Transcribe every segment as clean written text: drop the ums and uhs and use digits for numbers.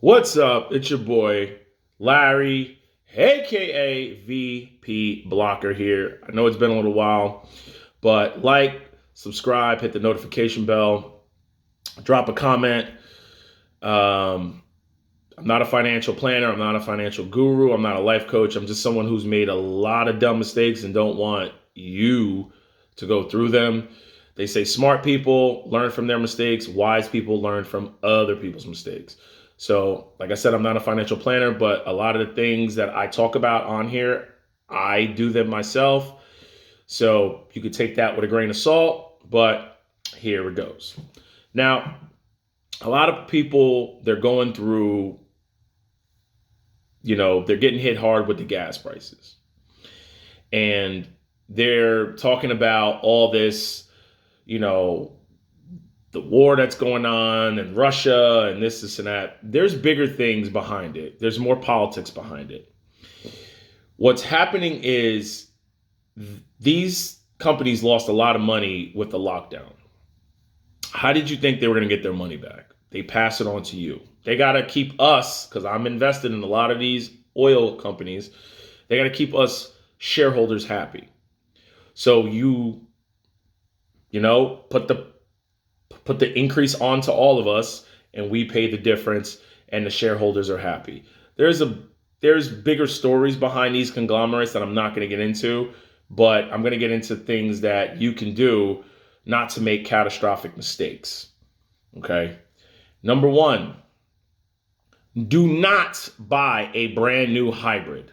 What's up? It's your boy, Larry, aka VP Blocker here. I know it's been a little while, but like, subscribe, hit the notification bell, drop a comment. Um, I'm not a financial planner. I'm not a financial guru. I'm not a life coach. I'm just someone who's made a lot of dumb mistakes and don't want you to go through them. They say smart people learn from their mistakes, wise people learn from other people's mistakes. So, like I said, I'm not a financial planner, but a lot of the things that I talk about on here, I do them myself. So, you could take that with a grain of salt, but here it goes. Now, a lot of people, they're going through, they're getting hit hard with the gas prices. And they're talking about all this, you know, the war that's going on and Russia and this and that. There's bigger things behind it. There's more politics behind it. What's happening is these companies lost a lot of money with the lockdown. How did you think they were going to get their money back? They pass it on to you. They got to keep us, because I'm invested in a lot of these oil companies, they got to keep us shareholders happy. So put the increase onto all of us, and we pay the difference, and the shareholders are happy. There's bigger stories behind these conglomerates that I'm not going to get into, but I'm going to get into things that you can do not to make catastrophic mistakes. Okay. Number one, do not buy a brand new hybrid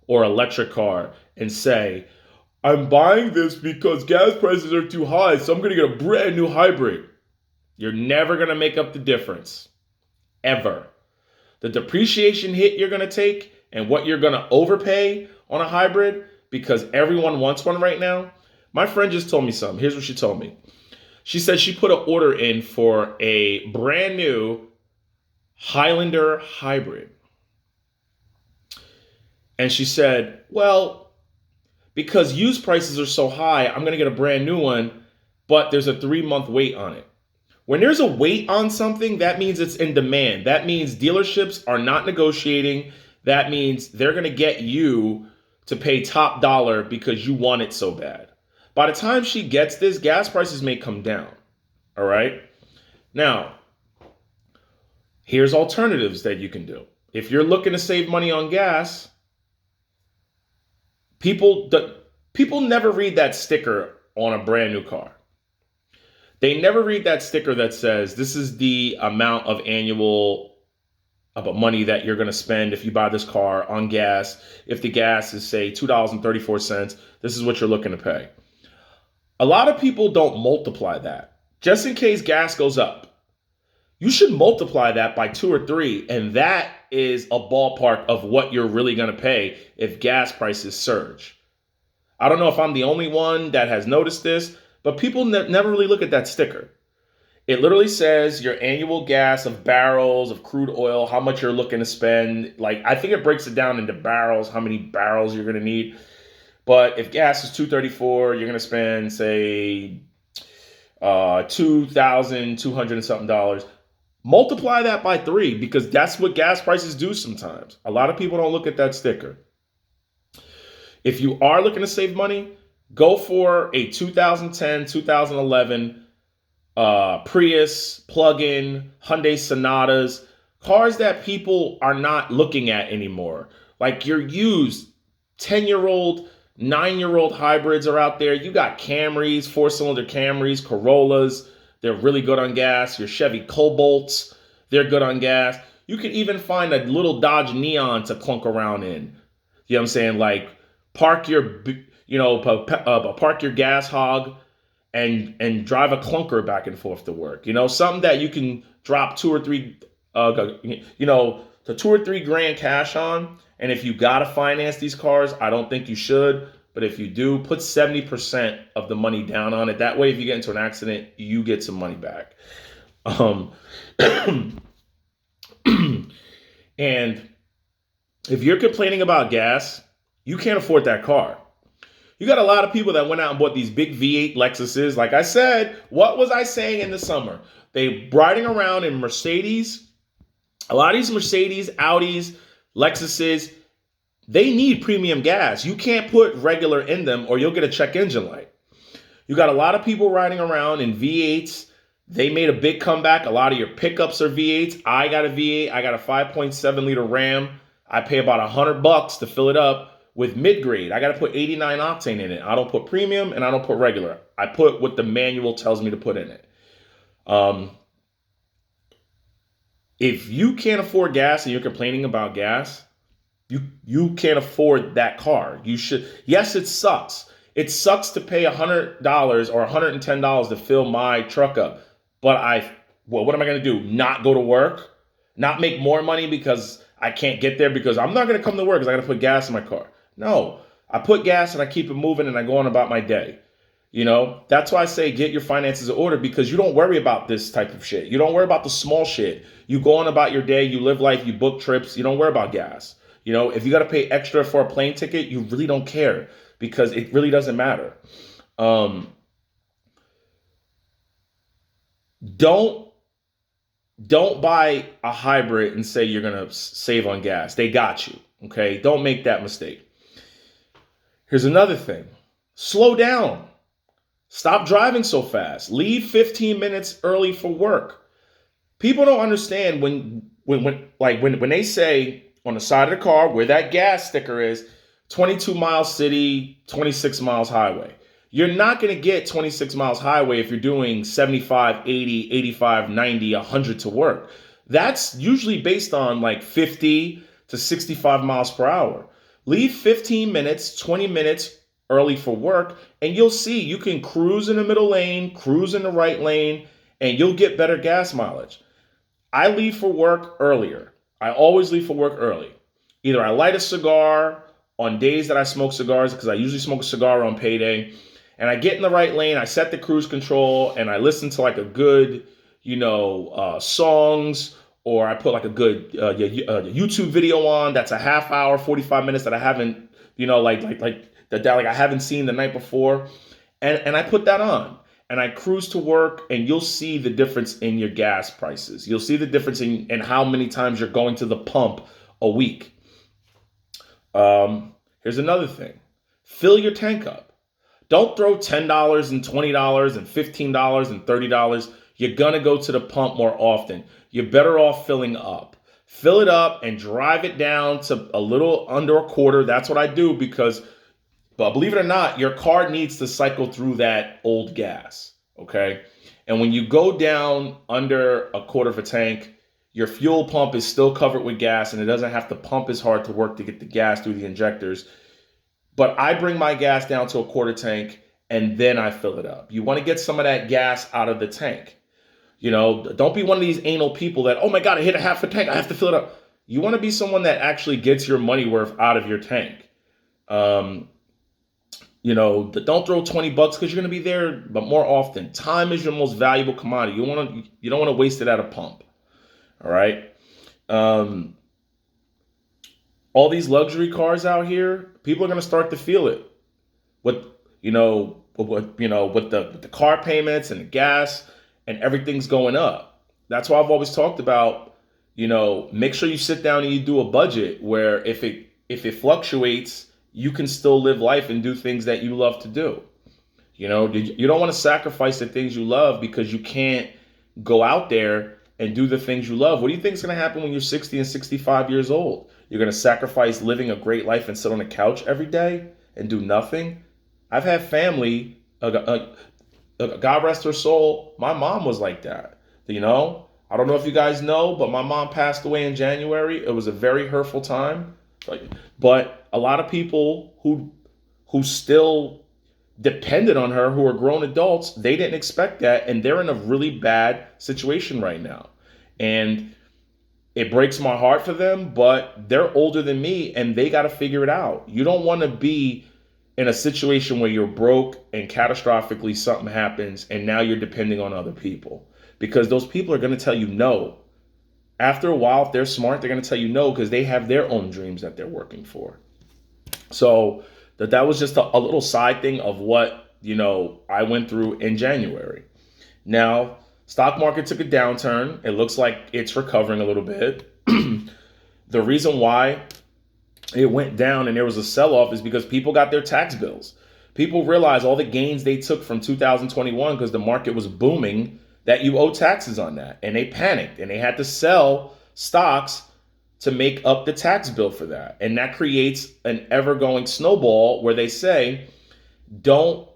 or electric car and say, I'm buying this because gas prices are too high, so I'm going to get a brand new hybrid. You're never going to make up the difference. Ever. The depreciation hit you're going to take and what you're going to overpay on a hybrid, because everyone wants one right now. My friend just told me something. Here's what she told me. She said she put an order in for a brand new Highlander hybrid. And she said, well, because used prices are so high, I'm going to get a brand new one, but there's a 3-month wait on it. When there's a wait on something, that means it's in demand. That means dealerships are not negotiating. That means they're going to get you to pay top dollar because you want it so bad. By the time she gets this, gas prices may come down. All right? Now, here's alternatives that you can do. If you're looking to save money on gas, people never read that sticker on a brand new car. They never read that sticker that says this is the amount of money that you're going to spend if you buy this car on gas. If the gas is, say, $2.34, this is what you're looking to pay. A lot of people don't multiply that. Just in case gas goes up, you should multiply that by 2 or 3, and that is a ballpark of what you're really going to pay if gas prices surge. I don't know if I'm the only one that has noticed this, but people never really look at that sticker. It literally says your annual gas of barrels of crude oil, how much you're looking to spend. Like, I think it breaks it down into barrels, how many barrels you're going to need. But if gas is $2.34, you're going to spend, say, $2,200 and something dollars. Multiply that by 3, because that's what gas prices do sometimes. A lot of people don't look at that sticker. If you are looking to save money, go for a 2010, 2011 Prius, plug-in, Hyundai Sonatas, cars that people are not looking at anymore. Like your used 10-year-old, 9-year-old hybrids are out there. You got Camrys, 4-cylinder Camrys, Corollas. They're really good on gas. Your Chevy Cobalts, they're good on gas. You can even find a little Dodge Neon to clunk around in. You know what I'm saying? Like, park your gas hog and drive a clunker back and forth to work. Something that you can drop 2 or 3, to 2 or 3 grand cash on. And if you gotta finance these cars, I don't think you should. But if you do, put 70% of the money down on it. That way, if you get into an accident, you get some money back. And if you're complaining about gas, you can't afford that car. You got a lot of people that went out and bought these big V8 Lexuses. Like I said, what was I saying in the summer? They riding around in Mercedes A lot of these Mercedes, Audis, Lexuses, they need premium gas. You can't put regular in them or you'll get a check engine light. You got a lot of people riding around in V8s. They made a big comeback. A lot of your pickups are V8s. I got a V8. I got a 5.7 liter Ram. I pay about $100 to fill it up with mid-grade. I got to put 89 octane in it. I don't put premium and I don't put regular. I put what the manual tells me to put in it. If you can't afford gas and you're complaining about gas, you can't afford that car. You should. Yes, it sucks. It sucks to pay $100 or $110 to fill my truck up. But what am I going to do? Not go to work? Not make more money because I can't get there because I'm not going to come to work because I got to put gas in my car. No, I put gas and I keep it moving and I go on about my day. That's why I say get your finances in order, because you don't worry about this type of shit. You don't worry about the small shit. You go on about your day, you live life, you book trips, you don't worry about gas. If you got to pay extra for a plane ticket, you really don't care because it really doesn't matter. Don't buy a hybrid and say you're going to save on gas. They got you. Okay. Don't make that mistake. Here's another thing. Slow down. Stop driving so fast. Leave 15 minutes early for work. People don't understand when they say on the side of the car where that gas sticker is, 22 miles city, 26 miles highway. You're not going to get 26 miles highway if you're doing 75, 80, 85, 90, 100 to work. That's usually based on like 50 to 65 miles per hour. Leave 15 minutes, 20 minutes early for work, and you'll see you can cruise in the middle lane, cruise in the right lane, and you'll get better gas mileage. I leave for work earlier. I always leave for work early. Either I light a cigar on days that I smoke cigars, because I usually smoke a cigar on payday, and I get in the right lane, I set the cruise control, and I listen to like a good, songs, or I put like a good YouTube video on that's a half hour, 45 minutes that I haven't, that I haven't seen the night before, and I put that on. And I cruise to work, and you'll see the difference in your gas prices. You'll see the difference in how many times you're going to the pump a week. Here's another thing. Fill your tank up. Don't throw $10 and $20 and $15 and $30. You're going to go to the pump more often. You're better off filling up. Fill it up and drive it down to a little under a quarter. That's what I do because, but believe it or not, your car needs to cycle through that old gas, okay? And when you go down under a quarter of a tank, your fuel pump is still covered with gas and it doesn't have to pump as hard to work to get the gas through the injectors. But I bring my gas down to a quarter tank and then I fill it up. You want to get some of that gas out of the tank. Don't be one of these anal people that, oh my God, I hit a half a tank, I have to fill it up. You want to be someone that actually gets your money worth out of your tank. Don't throw $20 because you're going to be there, but more often. Time is your most valuable commodity. You don't want to waste it at a pump. All right. All these luxury cars out here, people are going to start to feel it. With the car payments and the gas and everything's going up. That's why I've always talked about, make sure you sit down and you do a budget where if it fluctuates, you can still live life and do things that you love to do. You don't want to sacrifice the things you love because you can't go out there and do the things you love. What do you think is going to happen when you're 60 and 65 years old? You're going to sacrifice living a great life and sit on the couch every day and do nothing? I've had family, God rest her soul, my mom was like that. I don't know if you guys know, but my mom passed away in January. It was a very hurtful time. But a lot of people who still depended on her, who are grown adults, they didn't expect that, and they're in a really bad situation right now. And it breaks my heart for them, but they're older than me, and they got to figure it out. You don't want to be in a situation where you're broke and catastrophically something happens, and now you're depending on other people. Because those people are going to tell you no. After a while, if they're smart, they're going to tell you no because they have their own dreams that they're working for. So that was just a little side thing of what, I went through in January. Now, stock market took a downturn. It looks like it's recovering a little bit. The reason why it went down and there was a sell-off is because people got their tax bills. People realized all the gains they took from 2021 because the market was booming, that you owe taxes on that. And they panicked and they had to sell stocks to make up the tax bill for that. And that creates an ever-going snowball where they say, don't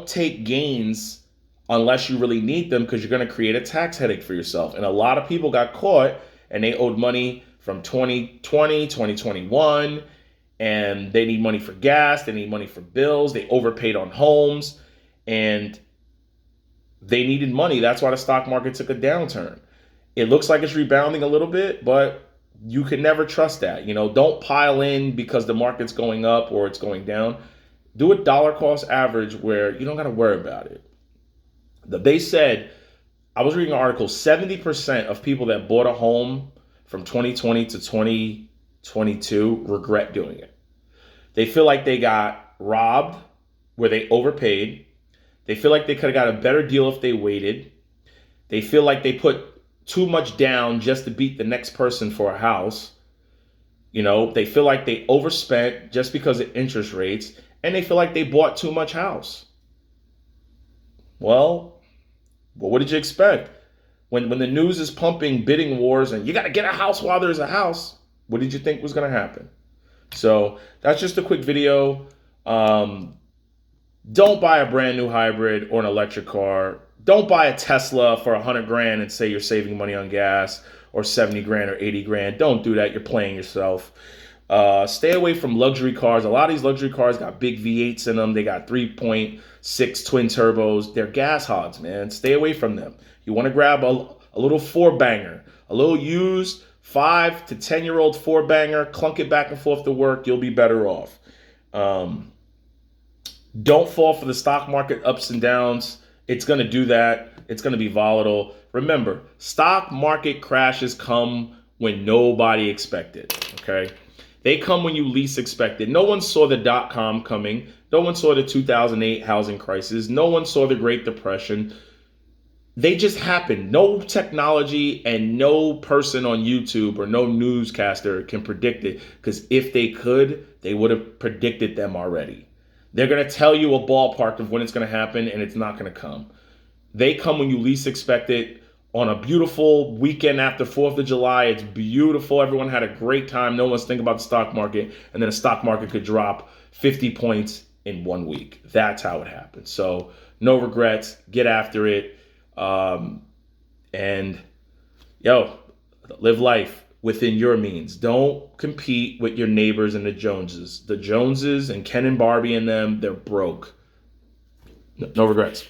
take gains unless you really need them, because you're going to create a tax headache for yourself. And a lot of people got caught and they owed money from 2020, 2021, and they need money for gas, they need money for bills, they overpaid on homes, and they needed money. That's why the stock market took a downturn. It looks like it's rebounding a little bit, but you can never trust that. Don't pile in because the market's going up or it's going down. Do a dollar cost average where you don't got to worry about it. They said, I was reading an article, 70% of people that bought a home from 2020 to 2022 regret doing it. They feel like they got robbed, where they overpaid. They feel like they could have got a better deal if they waited. They feel like they put too much down just to beat the next person for a house. They feel like they overspent just because of interest rates, and they feel like they bought too much house. Well, what did you expect? When the news is pumping bidding wars and you got to get a house while there's a house, what did you think was going to happen? So that's just a quick video. Don't buy a brand new hybrid or an electric car. Don't buy a Tesla for $100,000 and say you're saving money on gas, or $70,000 or $80,000. Don't do that. You're playing yourself. Stay away from luxury cars. A lot of these luxury cars got big V8s in them. They got 3.6 twin turbos. They're gas hogs, man. Stay away from them. You want to grab a little four-banger, a little used 5 to 10-year-old four-banger, clunk it back and forth to work. You'll be better off. Don't fall for the stock market ups and downs. It's going to do that. It's going to be volatile. Remember, stock market crashes come when nobody expected, okay? They come when you least expect it. No one saw the dot-com coming. No one saw the 2008 housing crisis. No one saw the Great Depression. They just happened. No technology and no person on YouTube or no newscaster can predict it, because if they could, they would have predicted them already. They're going to tell you a ballpark of when it's going to happen, and it's not going to come. They come when you least expect it. On a beautiful weekend after 4th of July, it's beautiful. Everyone had a great time. No one's thinking about the stock market. And then the stock market could drop 50 points in 1 week. That's how it happens. So no regrets. Get after it. And live life within your means. Don't compete with your neighbors and the Joneses. The Joneses and Ken and Barbie and them, they're broke. No regrets.